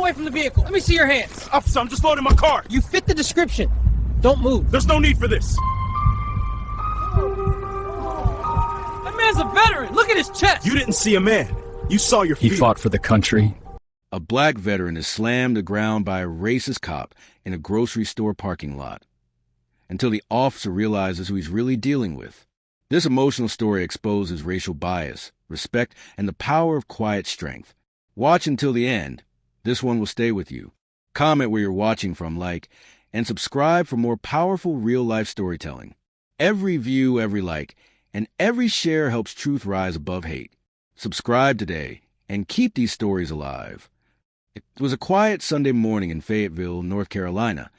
away from the vehicle. Let me see your hands. Officer, I'm just loading my car. You fit the description. Don't move. There's no need for this. That man's a veteran. Look at his chest. You didn't see a man. You saw your feet. He fought for the country. A black veteran is slammed to the ground by a racist cop in a grocery store parking lot until the officer realizes who he's really dealing with. This emotional story exposes racial bias, respect, and the power of quiet strength. Watch until the end. This one will stay with you. Comment where you're watching from, like, and subscribe for more powerful real-life storytelling. Every view, every like, and every share helps truth rise above hate. Subscribe today and keep these stories alive. It was a quiet Sunday morning in Fayetteville, North Carolina,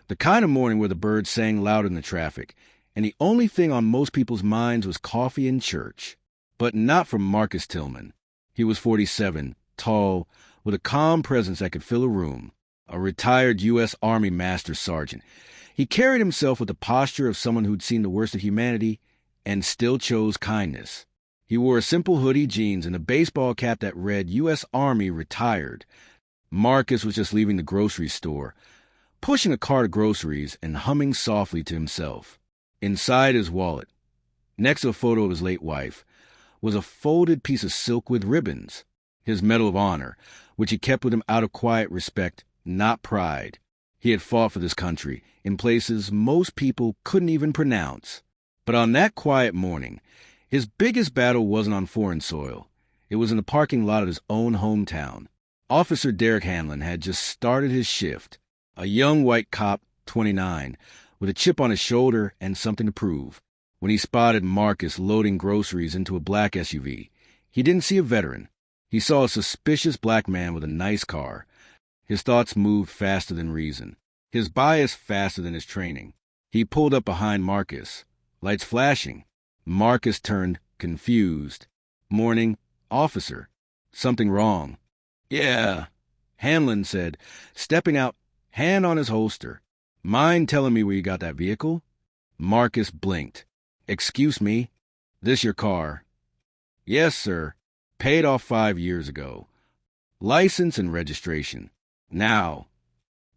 the kind of morning where the birds sang loud in the traffic, and the only thing on most people's minds was coffee and church. But not for Marcus Tillman. He was 47, tall, with a calm presence that could fill a room, a retired U.S. Army Master Sergeant. He carried himself with the posture of someone who'd seen the worst of humanity and still chose kindness. He wore a simple hoodie, jeans, and a baseball cap that read U.S. Army Retired. Marcus was just leaving the grocery store, pushing a cart of groceries and humming softly to himself. Inside his wallet, next to a photo of his late wife, was a folded piece of silk with ribbons, his Medal of Honor, which he kept with him out of quiet respect, not pride. He had fought for this country in places most people couldn't even pronounce. But on that quiet morning, his biggest battle wasn't on foreign soil. It was in the parking lot of his own hometown. Officer Derek Hanlon had just started his shift, a young white cop, 29, with a chip on his shoulder and something to prove. When he spotted Marcus loading groceries into a black SUV, he didn't see a veteran. He saw a suspicious black man with a nice car. His thoughts moved faster than reason, his bias faster than his training. He pulled up behind Marcus, lights flashing. Marcus turned, confused. "Morning, officer. Something wrong?" "Yeah," Hanlon said, stepping out, hand on his holster. "Mind telling me where you got that vehicle?" Marcus blinked. "Excuse me, this your car?" "Yes, sir. Paid off 5 years ago. License and registration. Now."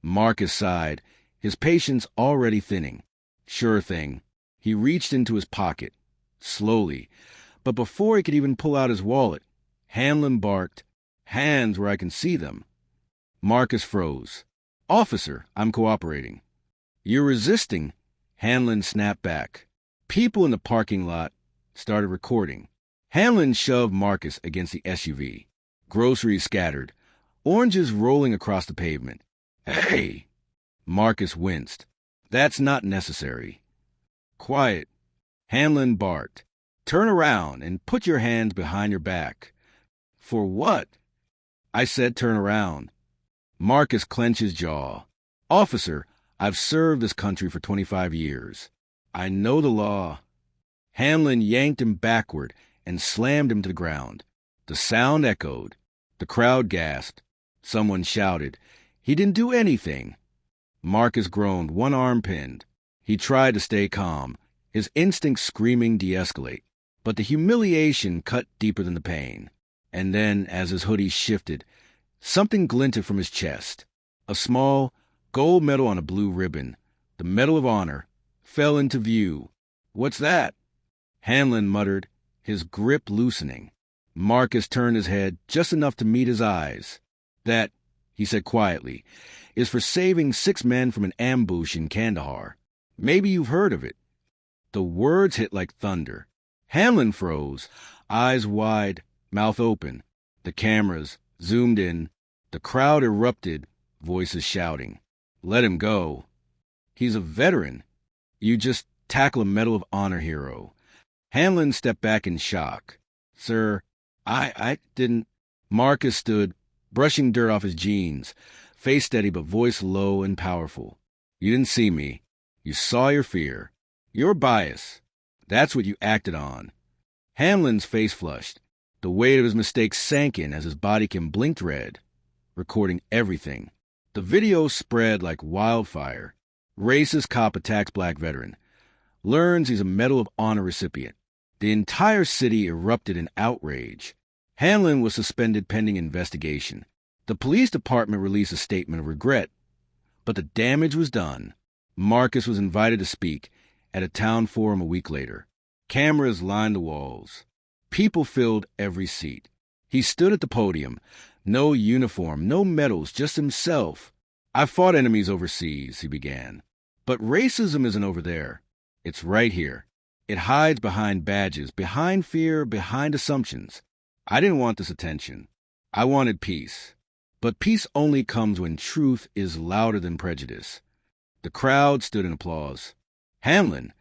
Marcus sighed, his patience already thinning. "Sure thing." He reached into his pocket, slowly, but before he could even pull out his wallet, Hanlon barked, "Hands where I can see them." Marcus froze. "Officer, I'm cooperating." "You're resisting," Hanlon snapped back. People in the parking lot started recording. Hanlon shoved Marcus against the SUV. Groceries scattered, oranges rolling across the pavement. "Hey!" Marcus winced. "That's not necessary." "Quiet," Hanlon barked. "Turn around and put your hands behind your back." "For what?" "I said turn around." Marcus clenched his jaw. "Officer, I've served this country for 25 years. I know the law." Hanlon yanked him backward and slammed him to the ground. The sound echoed. The crowd gasped. Someone shouted. "He didn't do anything." Marcus groaned, one arm pinned. He tried to stay calm, his instincts screaming de-escalate. But the humiliation cut deeper than the pain. And then, as his hoodie shifted, something glinted from his chest. A small, gold medal on a blue ribbon, the Medal of Honor, fell into view. "What's that?" Hanlon muttered, his grip loosening. Marcus turned his head just enough to meet his eyes. "That," he said quietly, "is for saving 6 men from an ambush in Kandahar. Maybe you've heard of it." The words hit like thunder. Hanlon froze, eyes wide, mouth open. The cameras zoomed in. The crowd erupted, voices shouting. "Let him go. He's a veteran. You just tackle a Medal of Honor hero." Hanlon stepped back in shock. "Sir, I didn't." Marcus stood, brushing dirt off his jeans, face steady but voice low and powerful. "You didn't see me. You saw your fear. Your bias. That's what you acted on." Hanlon's face flushed. The weight of his mistake sank in as his body cam blinked red, recording everything. The video spread like wildfire. Racist cop attacks black veteran. Learns he's a Medal of Honor recipient. The entire city erupted in outrage. Hanlon was suspended pending investigation. The police department released a statement of regret, but the damage was done. Marcus was invited to speak at a town forum a week later. Cameras lined the walls. People filled every seat. He stood at the podium. No uniform, no medals, just himself. "I've fought enemies overseas," he began. "But racism isn't over there. It's right here. It hides behind badges, behind fear, behind assumptions. I didn't want this attention. I wanted peace. But peace only comes when truth is louder than prejudice." The crowd stood in applause. Hamlin,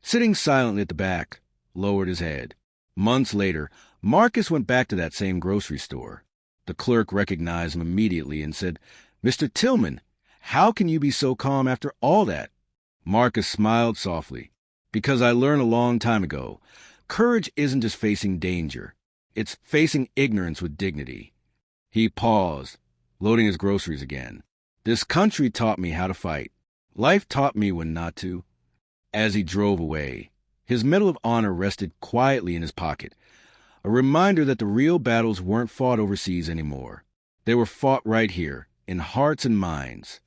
sitting silently at the back, lowered his head. Months later, Marcus went back to that same grocery store. The clerk recognized him immediately and said, "Mr. Tillman, how can you be so calm after all that?" Marcus smiled softly. "Because I learned a long time ago, courage isn't just facing danger. It's facing ignorance with dignity." He paused, loading his groceries again. "This country taught me how to fight. Life taught me when not to." As he drove away, his Medal of Honor rested quietly in his pocket, a reminder that the real battles weren't fought overseas anymore. They were fought right here, in hearts and minds.